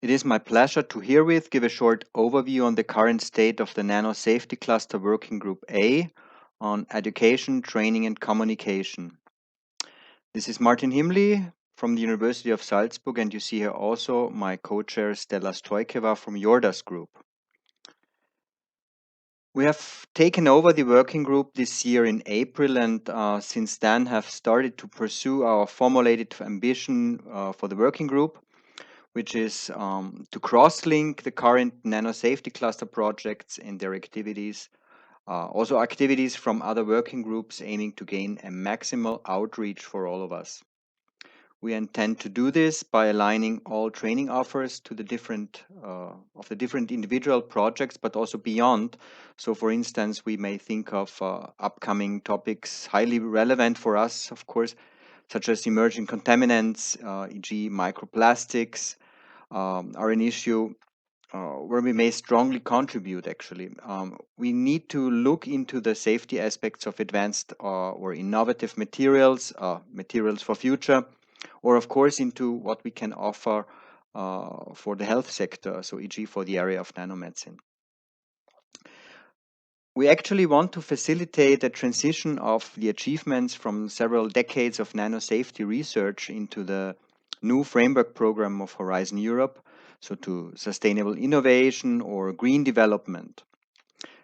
It is my pleasure to herewith give a short overview on the current state of the Nano Safety Cluster Working Group A on education, training and communication. This is Martin Himli from the University of Salzburg, and you see here also my co-chair Stella Stojkeva from Jordas Group. We have taken over the working group this year in April, and since then have started to pursue our formulated ambition for the working group, which is to cross-link the current nano safety cluster projects and their activities, also activities from other working groups aiming to gain a maximal outreach for all of us. We intend to do this by aligning all training offers to the different individual projects, but also beyond. So, for instance, we may think of upcoming topics highly relevant for us, of course, such as emerging contaminants, e.g., microplastics, are an issue where we may strongly contribute, actually. We need to look into the safety aspects of advanced or innovative materials, materials for future, or of course into what we can offer for the health sector, so e.g. for the area of nanomedicine. We actually want to facilitate a transition of the achievements from several decades of nanosafety research into the new framework program of Horizon Europe, so to sustainable innovation or green development.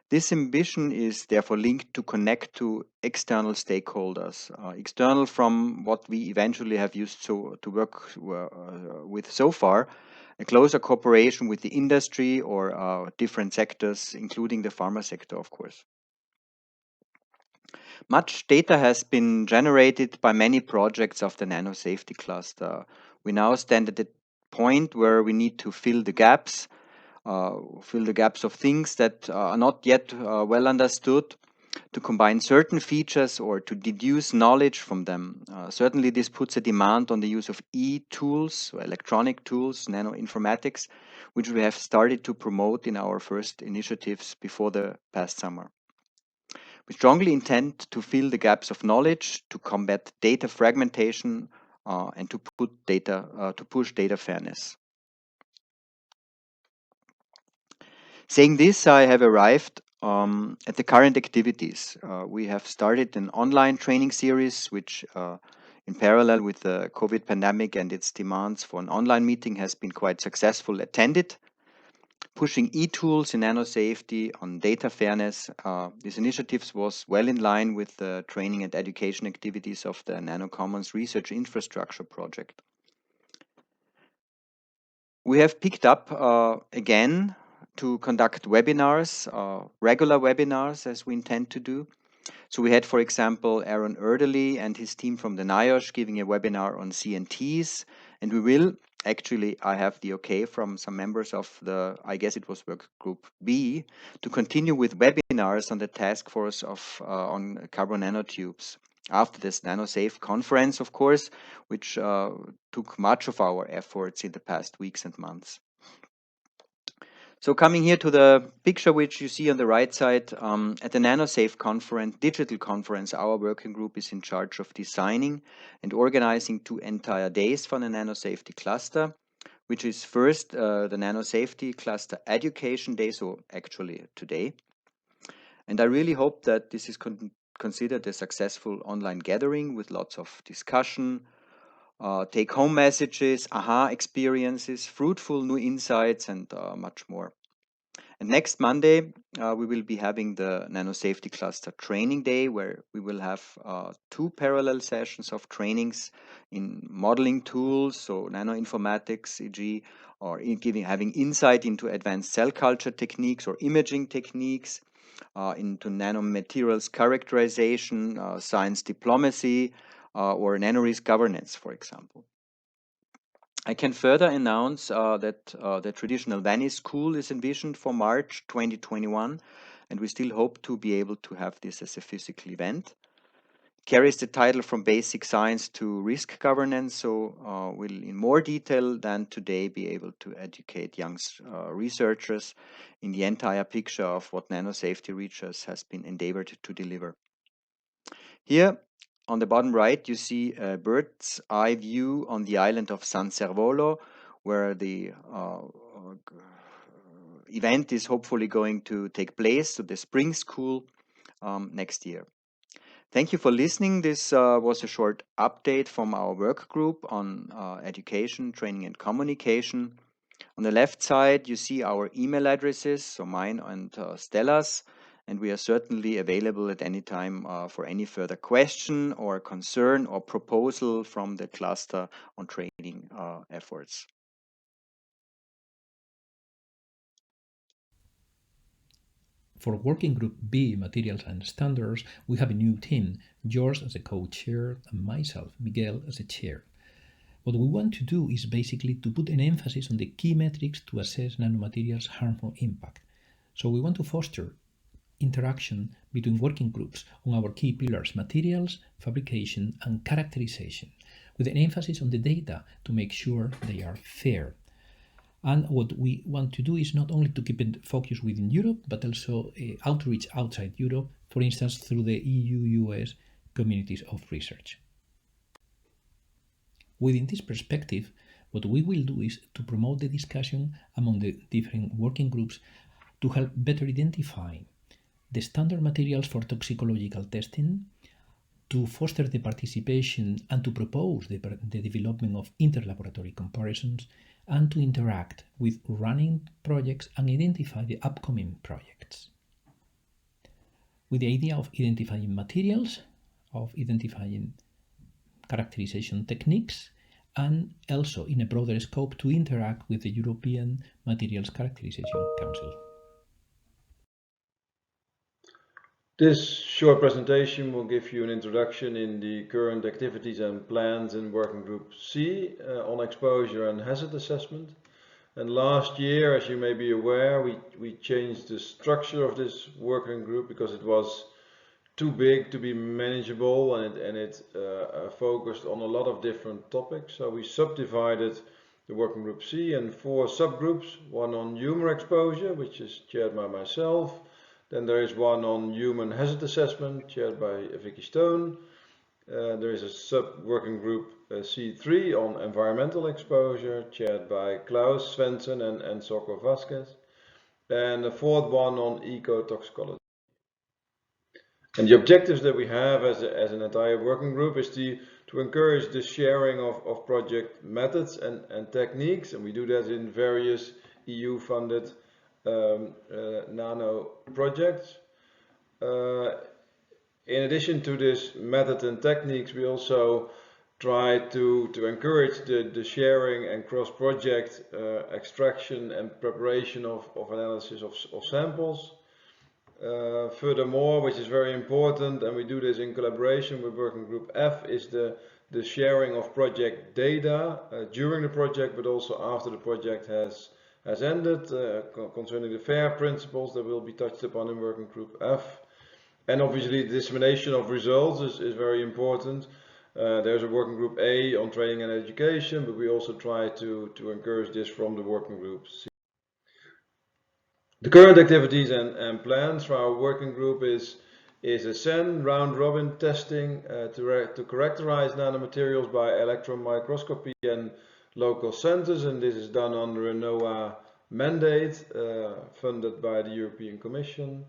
This ambition is therefore linked to connect to external stakeholders, external from what we eventually have used to work with so far, a closer cooperation with the industry or different sectors, including the pharma sector, of course. Much data has been generated by many projects of the nano safety cluster. We now stand at the point where we need to fill the gaps of things that are not yet well understood, to combine certain features or to deduce knowledge from them. Certainly, this puts a demand on the use of e-tools, electronic tools, nanoinformatics, which we have started to promote in our first initiatives before the past summer. We strongly intend to fill the gaps of knowledge, to combat data fragmentation, and to push data fairness. Saying this, I have arrived at the current activities. We have started an online training series, which in parallel with the COVID pandemic and its demands for an online meeting has been quite successful attended. Pushing e-tools in nano safety on data fairness, these initiatives was well in line with the training and education activities of the Nano Commons Research Infrastructure Project. We have picked up again to conduct webinars, regular webinars, as we intend to do. So we had, for example, Aaron Erderly and his team from the NIOSH giving a webinar on CNTs, and we will, actually, I have the okay from some members of the, I guess it was work group B, to continue with webinars on the task force on carbon nanotubes. After this NanoSafe conference, of course, which took much of our efforts in the past weeks and months. So coming here to the picture which you see on the right side, at the NanoSafe conference, digital conference, our working group is in charge of designing and organizing 2 entire days for the NanoSafety cluster, which is first the NanoSafety cluster education day, so actually today. And I really hope that this is considered a successful online gathering with lots of discussion, take-home messages, aha experiences, fruitful new insights, and much more. And next Monday, we will be having the Nano Safety Cluster Training Day, where we will have 2 parallel sessions of trainings in modeling tools, so nanoinformatics, e.g., or having insight into advanced cell culture techniques or imaging techniques, into nanomaterials characterization, science diplomacy, or nanorisk governance, for example. I can further announce that the traditional Venice School is envisioned for March 2021, and we still hope to be able to have this as a physical event. Carries the title From Basic Science to Risk Governance, so will in more detail than today be able to educate young researchers in the entire picture of what nanosafety research has been endeavored to deliver. Here on the bottom right, you see a bird's eye view on the island of San Servolo, where the event is hopefully going to take place, to the spring school next year. Thank you for listening. This was a short update from our work group on education, training, and communication. On the left side, you see our email addresses, so mine and Stella's, and we are certainly available at any time for any further question or concern or proposal from the cluster on training efforts. For Working Group B, Materials and Standards, we have a new team, George as a co-chair and myself, Miguel, as a chair. What we want to do is basically to put an emphasis on the key metrics to assess nanomaterials' harmful impact. So we want to foster interaction between working groups on our key pillars, materials, fabrication, and characterization, with an emphasis on the data to make sure they are fair. And what we want to do is not only to keep it focused within Europe, but also outreach outside Europe, for instance, through the EU-US communities of research. Within this perspective, what we will do is to promote the discussion among the different working groups to help better identify the standard materials for toxicological testing, to foster the participation and to propose the development of interlaboratory comparisons, and to interact with running projects and identify the upcoming projects. With the idea of identifying materials, of identifying characterization techniques, and also in a broader scope to interact with the European Materials Characterization Council. This short presentation will give you an introduction in the current activities and plans in Working Group C on exposure and hazard assessment. And last year, as you may be aware, we changed the structure of this working group because it was too big to be manageable, and it focused on a lot of different topics. So we subdivided the Working Group C in 4 subgroups, one on humor exposure, which is chaired by myself. Then there is one on human hazard assessment, chaired by Vicky Stone. There is a sub-working group C3 on environmental exposure, chaired by Klaus Svensson and Soko Vasquez. And the 4th one on ecotoxicology. And the objectives that we have as an entire working group is to encourage the sharing of project methods and techniques. And we do that in various EU-funded nano projects. In addition to this method and techniques, we also try to encourage the sharing and cross-project extraction and preparation of analysis of samples. Furthermore, which is very important, and we do this in collaboration with Working Group F, is the sharing of project data during the project, but also after the project has ended, concerning the FAIR principles that will be touched upon in Working Group F. And obviously the dissemination of results is very important. There's a Working Group A on training and education, but we also try to encourage this from the Working Group C. The current activities and plans for our working group is a SEN round-robin testing to characterize nanomaterials by electron microscopy and local centers, and this is done under a NOAA mandate funded by the European Commission.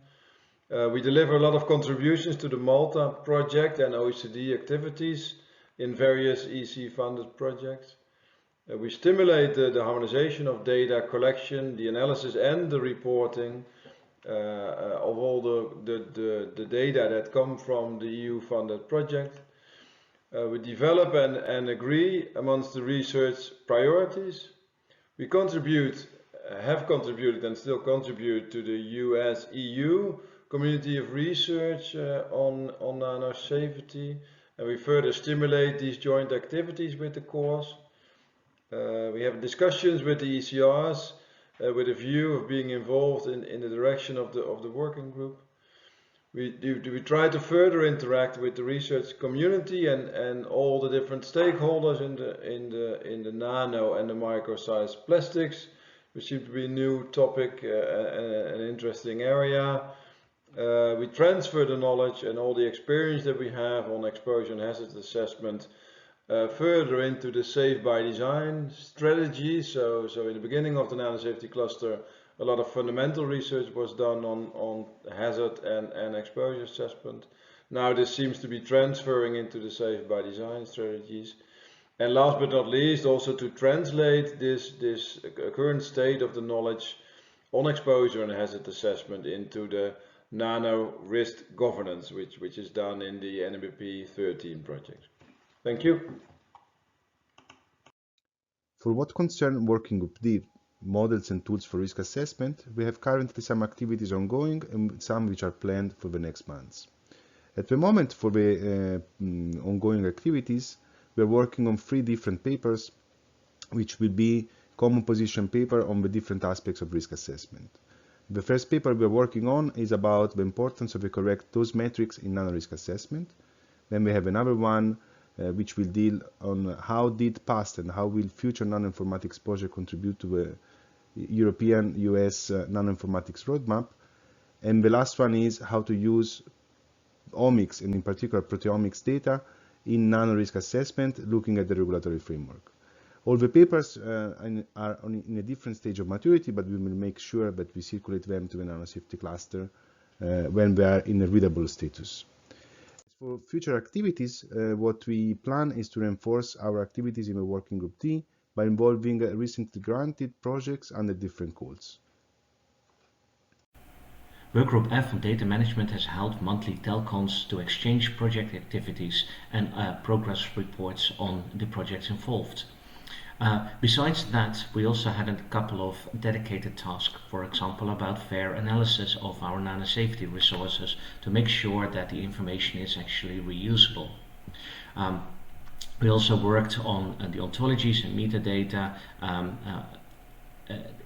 We deliver a lot of contributions to the Malta project and OECD activities in various EC-funded projects. We stimulate the harmonization of data collection, the analysis and the reporting of all the data that come from the EU-funded project. We develop and agree amongst the research priorities. We have contributed and still contribute to the US-EU community of research on nano safety, and we further stimulate these joint activities with the course. We have discussions with the ECRs with a view of being involved in the direction of the working group. We try to further interact with the research community and all the different stakeholders in the nano and the micro-sized plastics, which seems to be a new topic and an interesting area. We transfer the knowledge and all the experience that we have on exposure and hazard assessment further into the safe by design strategy. So in the beginning of the nanosafety cluster, a lot of fundamental research was done on hazard and exposure assessment. Now this seems to be transferring into the safe by design strategies. And last but not least, also to translate this current state of the knowledge on exposure and hazard assessment into the nano risk governance, which is done in the NMBP 13 project. Thank you. For what concern Working Group D, models and tools for risk assessment, we have currently some activities ongoing and some which are planned for the next months. At the moment, for the ongoing activities, we are working on 3 different papers, which will be common position paper on the different aspects of risk assessment. The first paper we are working on is about the importance of the correct dose metrics in nano-risk assessment. Then we have another one which will deal on how did past and how will future nanoinformatics exposure contribute to the European US nanoinformatics roadmap. And the last one is how to use omics and in particular proteomics data in nano-risk assessment, looking at the regulatory framework. All the papers are in a different stage of maturity, but we will make sure that we circulate them to the nanosafety cluster when they are in a readable status. For future activities, what we plan is to reinforce our activities in the Working Group D by involving recently granted projects under different calls. Workgroup F on data management has held monthly telcons to exchange project activities and progress reports on the projects involved. Besides that, we also had a couple of dedicated tasks, for example, about fair analysis of our nanosafety resources to make sure that the information is actually reusable. We also worked on the ontologies and metadata,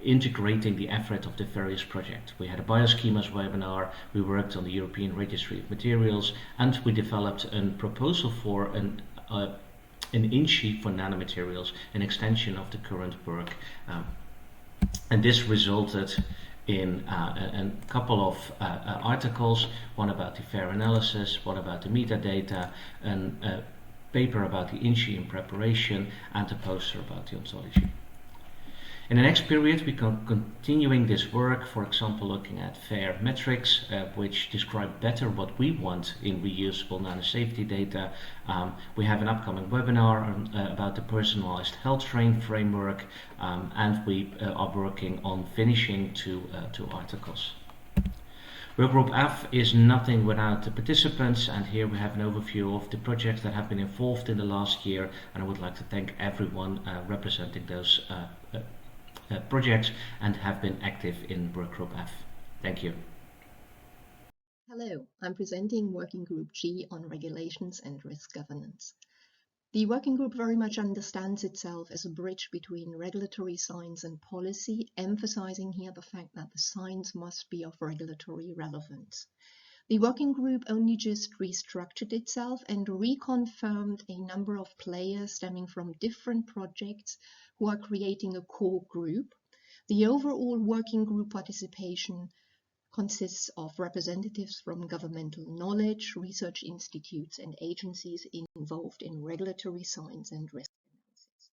integrating the effort of the various projects. We had a bioschemas webinar, we worked on the European Registry of Materials, and we developed a proposal for an INCHI for nanomaterials, an extension of the current work. And this resulted in a couple of articles, one about the fair analysis, one about the metadata, a paper about the INCHI in preparation, and a poster about the ontology. In the next period, we are continuing this work, for example, looking at FAIR metrics, which describe better what we want in reusable nanosafety data. We have an upcoming webinar about the personalized health framework, and we are working on finishing two articles. Workgroup F is nothing without the participants, and here we have an overview of the projects that have been involved in the last year, and I would like to thank everyone representing those projects and have been active in Workgroup F. Thank you. Hello, I'm presenting Working Group G on regulations and risk governance. The working group very much understands itself as a bridge between regulatory science and policy, emphasizing here the fact that the science must be of regulatory relevance. The working group only just restructured itself and reconfirmed a number of players stemming from different projects who are creating a core group. The overall working group participation consists of representatives from governmental knowledge, research institutes and agencies involved in regulatory science and risk analysis.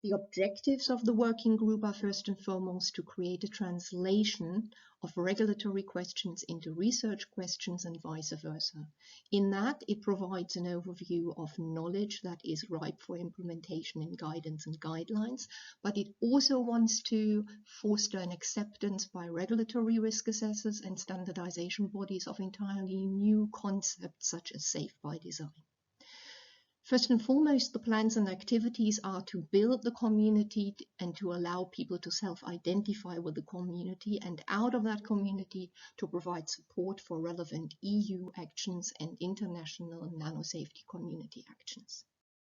The objectives of the working group are first and foremost to create a translation of regulatory questions into research questions and vice versa. In that, it provides an overview of knowledge that is ripe for implementation in guidance and guidelines, but it also wants to foster an acceptance by regulatory risk assessors and standardization bodies of entirely new concepts such as safe by design. First and foremost, the plans and activities are to build the community and to allow people to self-identify with the community, and out of that community to provide support for relevant EU actions and international nanosafety community actions.